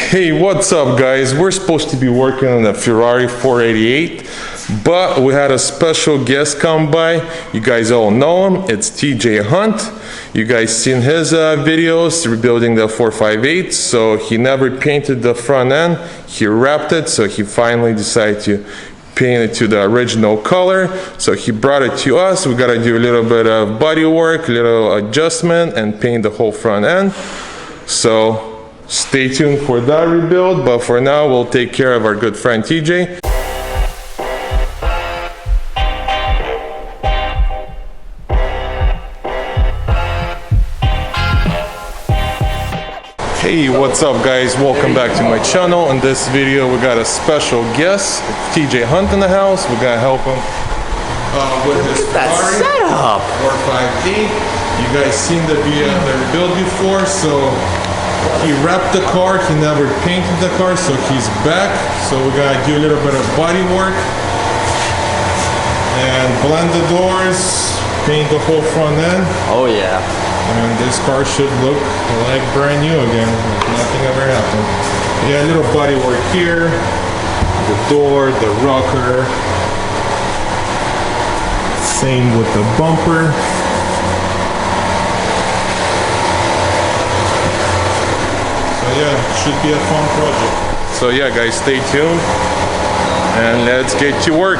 Hey, what's up guys? We're supposed to be working on the Ferrari 488, but we had a special guest come by. You guys all know him. It's TJ Hunt. You guys seen his videos rebuilding the 458, so he never painted the front end. He wrapped it, so he finally decided to paint it to the original color. So he brought it to us. We gotta do a little bit of body work, a little adjustment, and paint the whole front end. So stay tuned for that rebuild, but for now we'll take care of our good friend TJ. Hey, what's up guys? Welcome back to my channel. In this video we got a special guest, TJ Hunt, in the house. We're gonna help him with his Ferrari setup 458. You guys seen the rebuild before, so he wrapped the car, he never painted the car, so he's back. So we gotta do a little bit of body work and blend the doors, paint the whole front end. Oh yeah. And this car should look like brand new again, like nothing ever happened. Yeah, a little body work here, the door, the rocker. Same with the bumper. Yeah, should be a fun project. So yeah guys, stay tuned and let's get to work.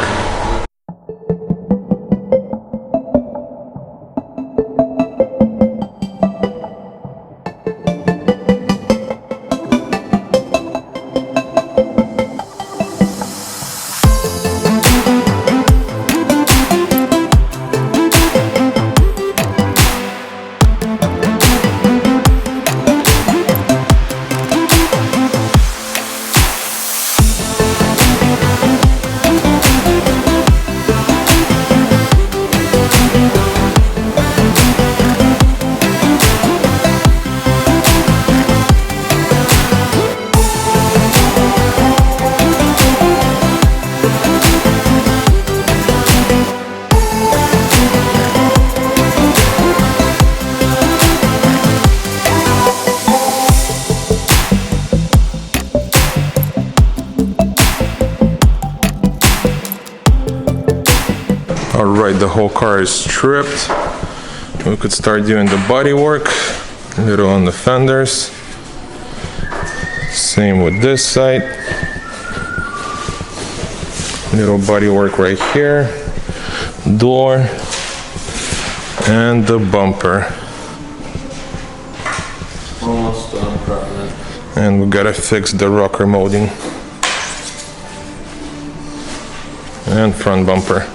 Alright, the whole car is stripped. We could start doing the body work, a little on the fenders. Same with this side. Little body work right here, door, and the bumper. Almost done prepping it. And we gotta fix the rocker molding. And front bumper.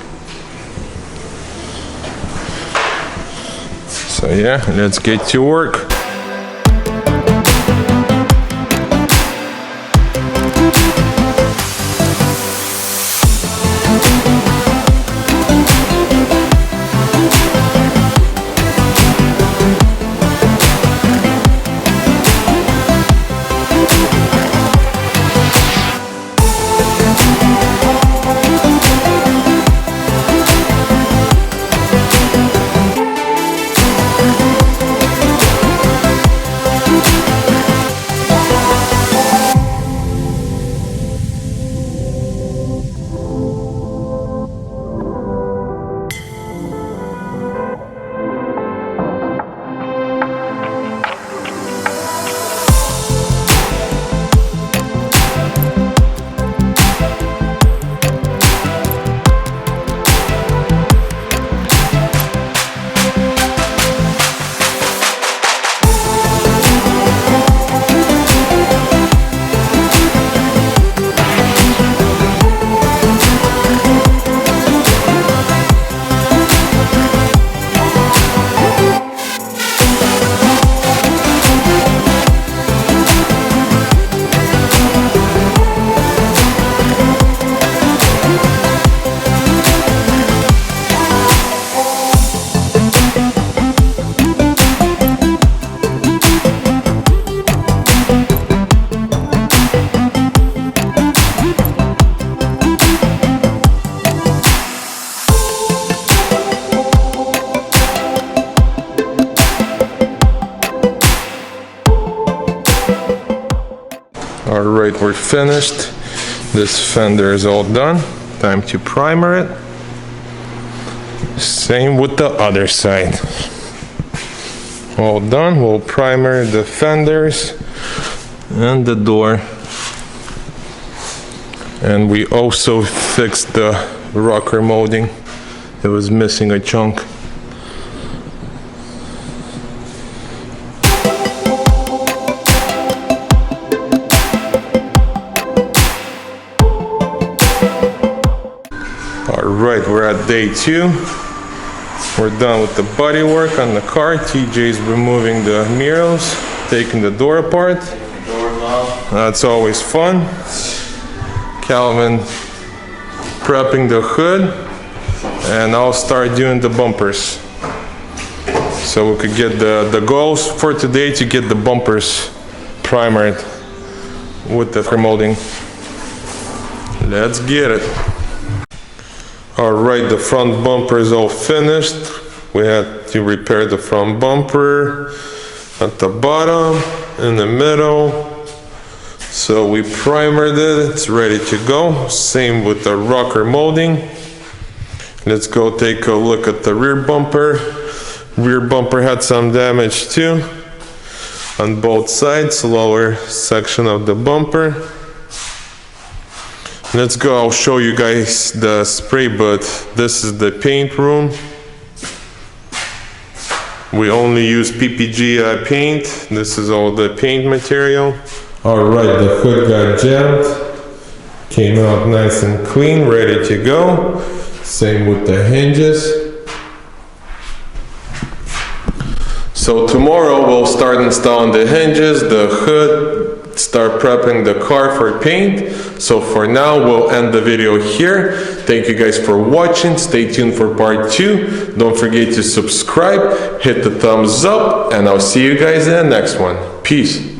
So yeah, let's get to work. All right, we're finished. This fender is all done. Time to primer it. Same with the other side. All done. We'll primer the fenders and the door. And we also fixed the rocker molding. It was missing a chunk. Alright, we're at day 2. We're done with the bodywork on the car. TJ's removing the mirrors, taking the door apart. Doors off. That's always fun. Calvin prepping the hood, and I'll start doing the bumpers. So we could get the goals for today to get the bumpers primered with the molding. Let's get it. Alright, the front bumper is all finished. We had to repair the front bumper at the bottom, in the middle. So we primered it, it's ready to go. Same with the rocker molding. Let's go take a look at the rear bumper. Rear bumper had some damage too on both sides, lower section of the bumper. Let's go, I'll show you guys the spray booth. This is the paint room. We only use PPG paint. This is all the paint material. Alright, the hood got jammed. Came out nice and clean, ready to go. Same with the hinges. So tomorrow we'll start installing the hinges, the hood, start prepping the car for paint. So for now, we'll end the video here. Thank you guys for watching. Stay tuned for part 2. Don't forget to subscribe, hit the thumbs up, and I'll see you guys in the next one. Peace.